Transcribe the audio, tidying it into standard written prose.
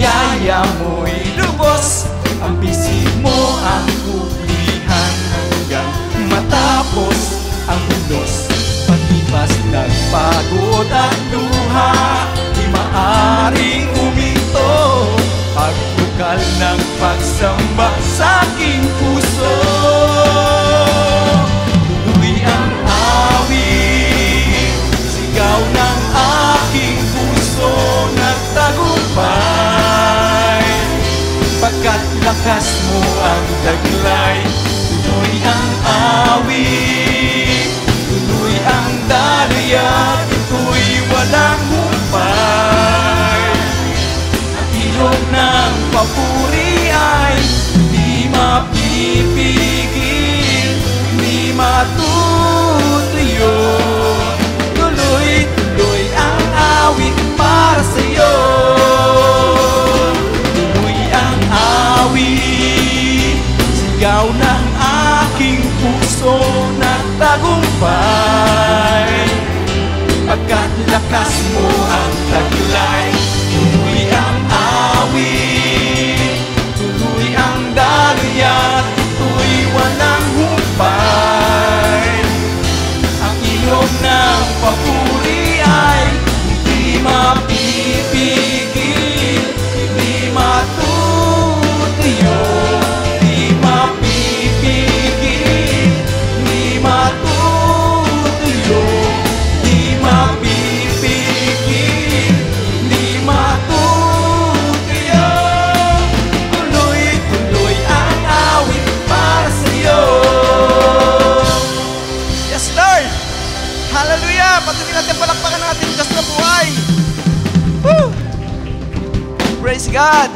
biyaya mo'y lubos. Ang bisig mo ang kublihan hanggang matapos ang unos. Pag-ipas ng pagod at luha, di maaring uminto. Pagtukal ng pagsamba sa aking puso. Tuloy ang awit, sigaw ng aking puso nagtagumpay. Pagkat lakas mo ang taglay, tuloy ang awit, tuloy ang daloy, ito'y walang humpay. Ang ilog ng papuri ay di mapipigil, di matutuyo. Tuloy-tuloy ang awit para sa'yo. Tuloy ang awit, sigaw ng aking puso nagtagumpay. Pagkat lakas mo ang taglay, tuloy ang awit, tuloy ang daloy, at ito'y walang humpay. Ang ilog ng papuri ay hindi mapipigil, hindi matutuyo, hindi mapipigil, hindi matutuyo, hindi mapipigil, hindi matutuyo. Tuloy-tuloy ang awit para sa'yo. Yes, Lord! Hallelujah! Patuloy natin palakpakan ng ating Diyos na buhay. Woo! Praise God!